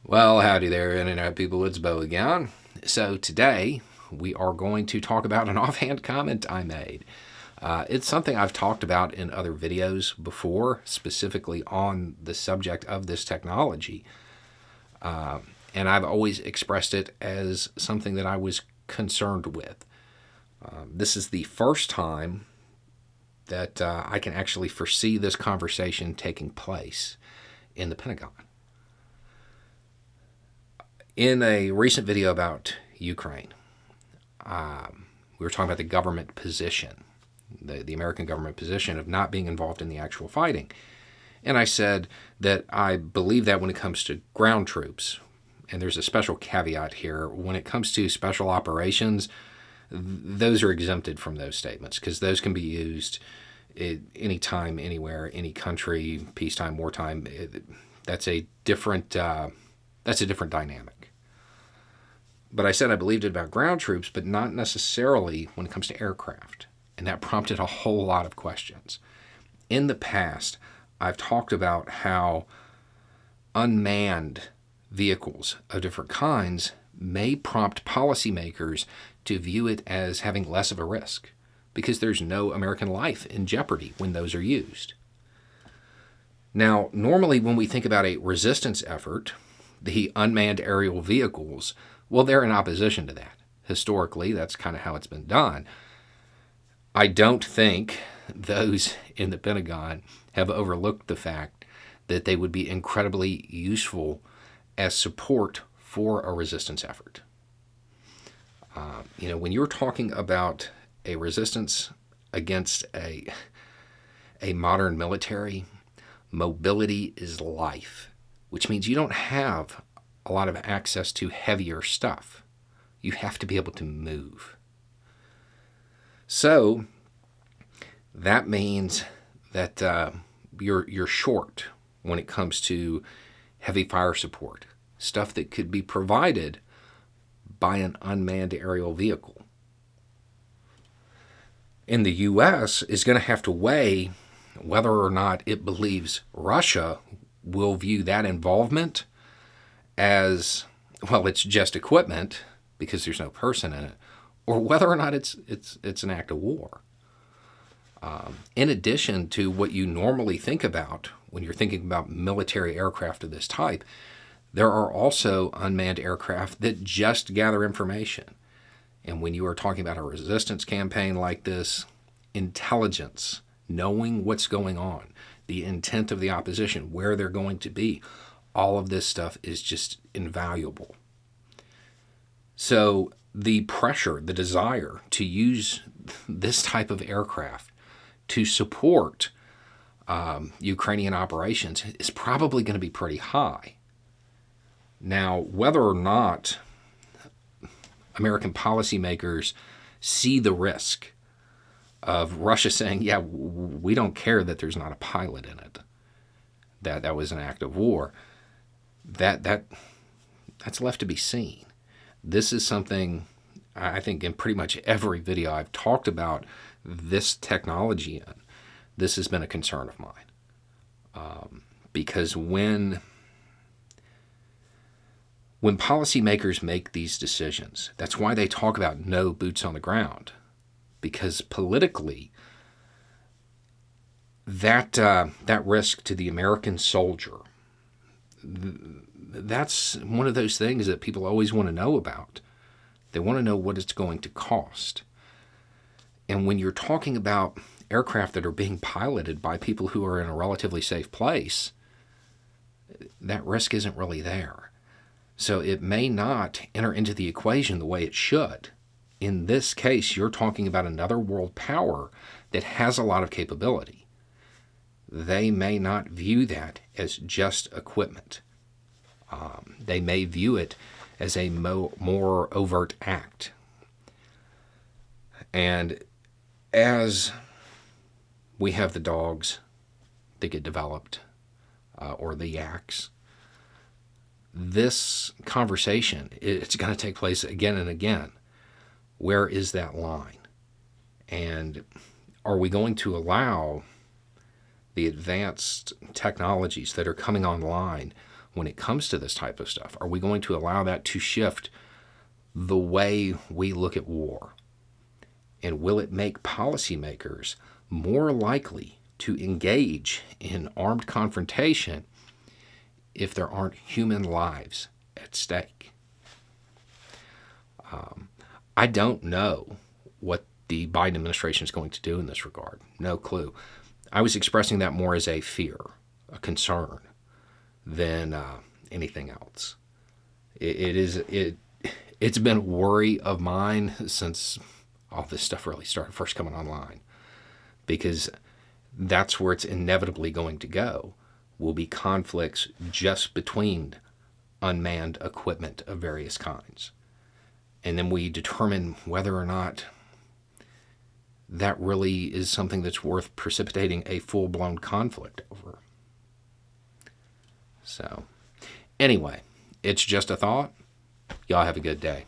Well, howdy there, Internet people. It's Bo again. So, today we are going to talk about an offhand comment I made. It's something I've talked about in other videos before, specifically on the subject of this technology. And I've always expressed it as something that I was concerned with. This is the first time that I can actually foresee this conversation taking place in the Pentagon. In a recent video about Ukraine, we were talking about the government position, the American government position of not being involved in the actual fighting. And I said that I believe that when it comes to ground troops, and there's a special caveat here, when it comes to special operations, those are exempted from those statements because those can be used at any time, anywhere, any country, peacetime, wartime. That's a different dynamic. But I said I believed it about ground troops, but not necessarily when it comes to aircraft. And that prompted a whole lot of questions. In the past, I've talked about how unmanned vehicles of different kinds may prompt policymakers to view it as having less of a risk because there's no American life in jeopardy when those are used. Now, normally when we think about a resistance effort, the unmanned aerial vehicles, well, they're in opposition to that. Historically, that's kind of how it's been done. I don't think those in the Pentagon have overlooked the fact that they would be incredibly useful as support for a resistance effort. When you're talking about a resistance against a modern military, mobility is life, which means you don't have a lot of access to heavier stuff. You have to be able to move. So that means that you're short when it comes to heavy fire support, stuff that could be provided by an unmanned aerial vehicle. And the U.S. is going to have to weigh whether or not it believes Russia will view that involvement as, well, it's just equipment because there's no person in it, or whether or not it's an act of war. In addition to what you normally think about when you're thinking about military aircraft of this type, there are also unmanned aircraft that just gather information. And when you are talking about a resistance campaign like this, intelligence, knowing what's going on, the intent of the opposition, where they're going to be, all of this stuff is just invaluable. So the pressure, the desire to use this type of aircraft to support Ukrainian operations is probably going to be pretty high. Now, whether or not American policymakers see the risk of Russia saying, yeah, we don't care that there's not a pilot in it, that was an act of war, that's left to be seen. This is something I think in pretty much every video I've talked about this technology in, this has been a concern of mine. Because when policymakers make these decisions, that's why they talk about no boots on the ground. Because politically, that risk to the American soldier, that's one of those things that people always want to know about. They want to know what it's going to cost. And when you're talking about aircraft that are being piloted by people who are in a relatively safe place, that risk isn't really there. So it may not enter into the equation the way it should. In this case, you're talking about another world power that has a lot of capability. They may not view that as just equipment. They may view it as a more overt act. And as we have the dogs that get developed, or the yaks, this conversation, it's going to take place again and again. Where is that line? And are we going to allow the advanced technologies that are coming online when it comes to this type of stuff? Are we going to allow that to shift the way we look at war? And will it make policymakers more likely to engage in armed confrontation if there aren't human lives at stake? I don't know what the Biden administration is going to do in this regard. No clue. I was expressing that more as a fear, a concern, than anything else. It's been a worry of mine since all this stuff really started first coming online, because that's where it's inevitably going to go, will be conflicts just between unmanned equipment of various kinds. And then we determine whether or not that really is something that's worth precipitating a full-blown conflict over. So, anyway, it's just a thought. Y'all have a good day.